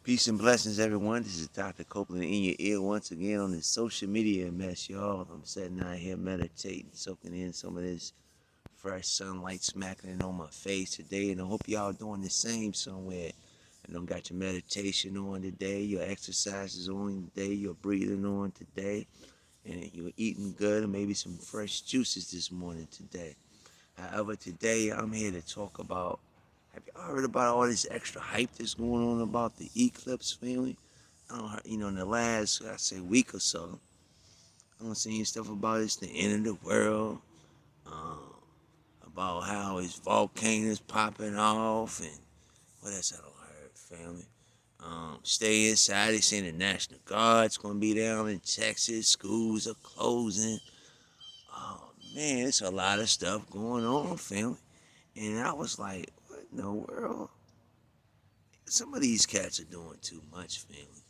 Peace and blessings, everyone. This is Doctah Copeland in your ear once again on this social media mess, y'all. I'm sitting out here meditating, soaking in some of this fresh sunlight smacking it on my face today, and I hope y'all doing the same somewhere. I know got your meditation on today, your exercises on today, your breathing on today, and you're eating good, and maybe some fresh juices this morning today. However, today I'm here to talk about, have y'all heard about all this extra hype that's going on about the Eclipse family? I don't, in the last, I say, week or so, I don't see stuff about it's the end of the world, um, about how it's volcanoes popping off, and what else I don't heard, family? Stay inside. They saying the National Guard's gonna be down in Texas. Schools are closing. Oh man, it's a lot of stuff going on, family. And I was like, what in the world? Some of these cats are doing too much, family.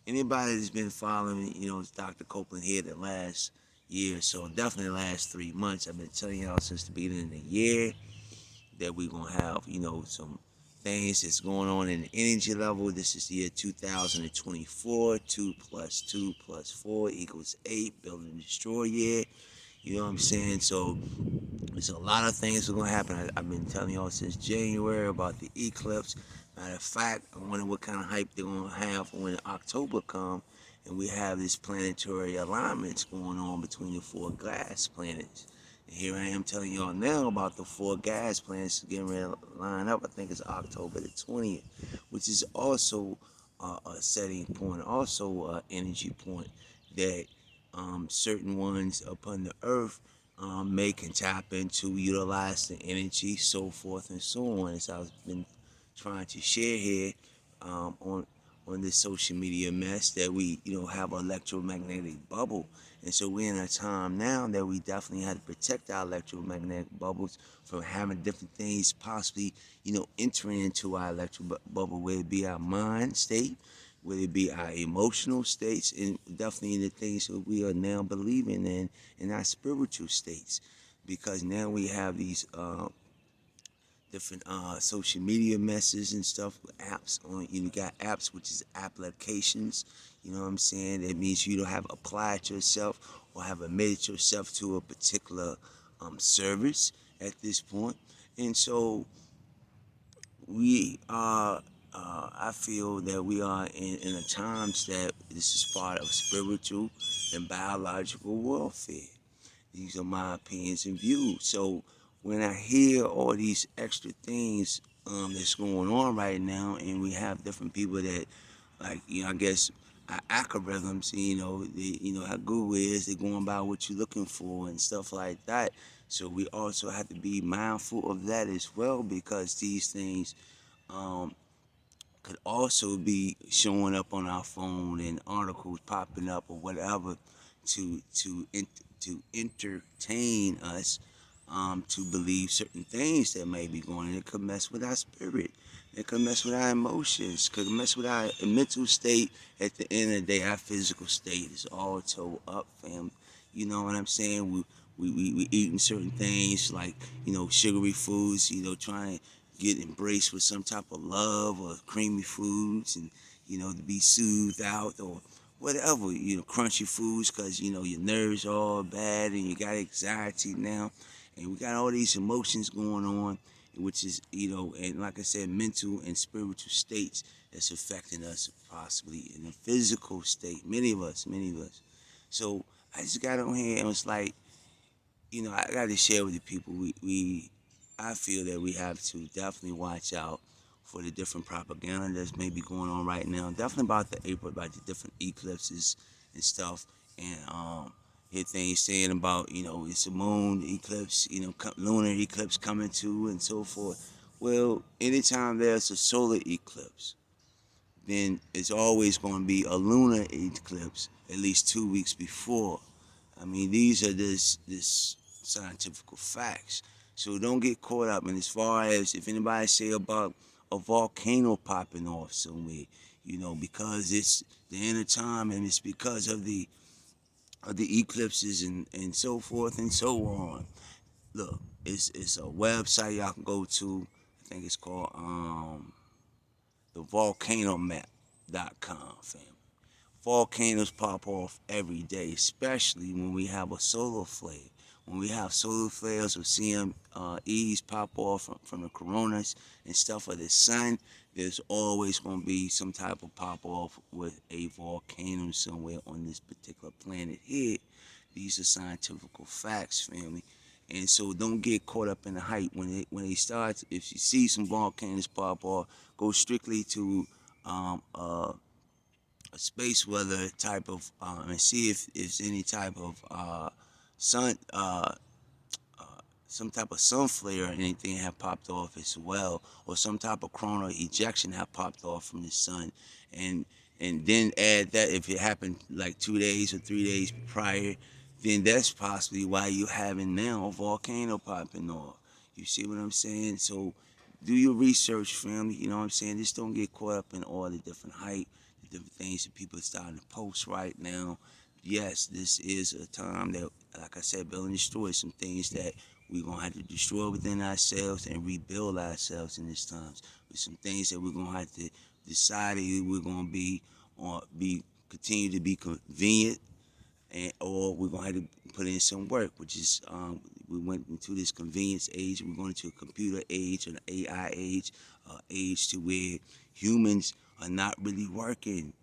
Anybody that's been following, Doctah Copeland here the last year or so, definitely the last 3 months, I've been telling y'all since the beginning of the year that we're going to have, some things that's going on in the energy level. This is the year 2024. 2 plus 2 plus 4 equals 8. Build and destroy year. You know what I'm saying? So there's a lot of things that are going to happen. I've been telling y'all since January about the eclipse. Matter of fact, I wonder what kind of hype they're going to have when October comes and we have this planetary alignments going on between the 4 gas planets. And here I am telling y'all now about the 4 gas planets getting ready to line up. I think it's October the 20th, which is also a setting point, also an energy point that certain ones upon the earth may can tap into, utilize the energy, so forth and so on. As I've been trying to share here on this social media mess, that we have an electromagnetic bubble, and so we're in a time now that we definitely have to protect our electromagnetic bubbles from having different things possibly entering into our electro bubble, whether it be our mind state, whether it be our emotional states, and definitely in the things that we are now believing in our spiritual states, because now we have these different social media messes and stuff, apps on. You got apps, which is applications. You know what I'm saying? That means you don't have applied yourself or have admitted yourself to a particular service at this point. And so we are, I feel that we are in a times that this is part of spiritual and biological warfare. These are my opinions and views. So when I hear all these extra things that's going on right now, and we have different people that, like, I guess our algorithms, how Google is, they're going by what you're looking for and stuff like that. So we also have to be mindful of that as well, because these things um, could also be showing up on our phone and articles popping up or whatever to entertain us to believe certain things that may be going on. It could mess with our spirit. It could mess with our emotions. Could mess with our mental state. At the end of the day, our physical state is all toe up, fam. You know what I'm saying? We eating certain things like, sugary foods, trying to get embraced with some type of love, or creamy foods, and, to be soothed out, or whatever, crunchy foods, because, your nerves are all bad and you got anxiety now. And we got all these emotions going on, which is, and like I said, mental and spiritual states that's affecting us possibly in the physical state. Many of us. So I just got on here and was like, I got to share with the people. I feel that we have to definitely watch out for the different propaganda that's maybe going on right now. Definitely about about the different eclipses and stuff, and hear things saying about it's a moon eclipse, lunar eclipse coming too, and so forth. Well, anytime there's a solar eclipse, then it's always going to be a lunar eclipse at least 2 weeks before. I mean, these are this scientific facts. So don't get caught up. And as far as if anybody say about a volcano popping off somewhere, because it's the end of time and it's because of the eclipses and so forth and so on. Look, it's a website y'all can go to. I think it's called the volcano map Eclipse.com, family. Volcanoes pop off every day, especially when we have a solar flare. When we have solar flares or CMEs pop off from the coronas and stuff of the sun, there's always going to be some type of pop off with a volcano somewhere on this particular planet here. These are scientific facts, family. And so don't get caught up in the hype. When they start, if you see some volcanoes pop off, go strictly to a space weather type of and see if it's any type of sun some type of sun flare or anything have popped off as well, or some type of coronal ejection have popped off from the sun, and then add that if it happened like 2 days or 3 days prior, then that's possibly why you having now a volcano popping off. You see what I'm saying? So do your research, family. You know what I'm saying? Just don't get caught up in all the different hype, the different things that people are starting to post right now. Yes, this is a time that, like I said, build and destroy some things that we're going to have to destroy within ourselves and rebuild ourselves in this times. With some things that we're going to have to decide if we're going to continue to be convenient, or we're going to have to put in some work, which is we went into this convenience age. We're going into a computer age, an AI age, age to where humans are not really working.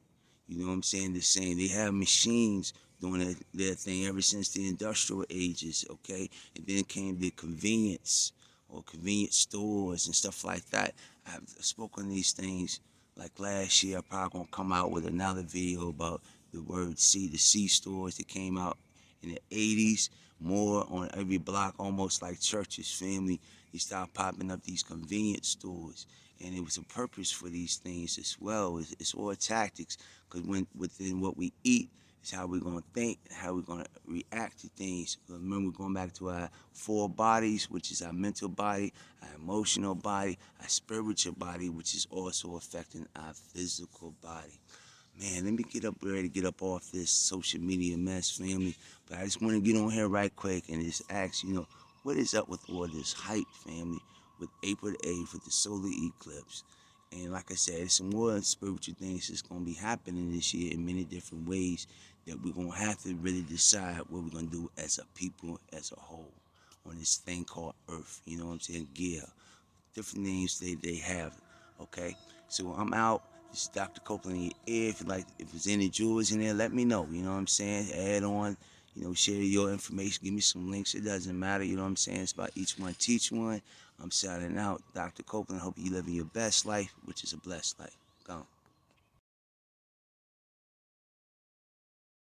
You know what I'm saying? The same. They have machines doing their thing ever since the industrial ages, okay? And then came the convenience or convenience stores and stuff like that. I've spoken these things like last year. I'm probably gonna come out with another video about the C stores that came out in the 80s, more on every block, almost like churches, family. They started popping up these convenience stores, and it was a purpose for these things as well. It's all tactics, because within what we eat is how we're going to think, how we're going to react to things. Remember, we're going back to our four bodies, which is our mental body, our emotional body, our spiritual body, which is also affecting our physical body. Man, let me ready to get up off this social media mess, family. But I just want to get on here right quick and just ask, what is up with all this hype, family, with April the 8th, with the solar eclipse? And like I said, there's some more spiritual things that's going to be happening this year in many different ways that we're going to have to really decide what we're going to do as a people, as a whole, on this thing called Earth. You know what I'm saying? Gear. Different names they have. Okay? So I'm out. This is Dr. Copeland in your ear. If there's any jewels in there, let me know. You know what I'm saying? Add on, share your information. Give me some links. It doesn't matter. You know what I'm saying? It's about each one, teach one. I'm signing out. Dr. Copeland. Hope you living your best life, which is a blessed life. Gone.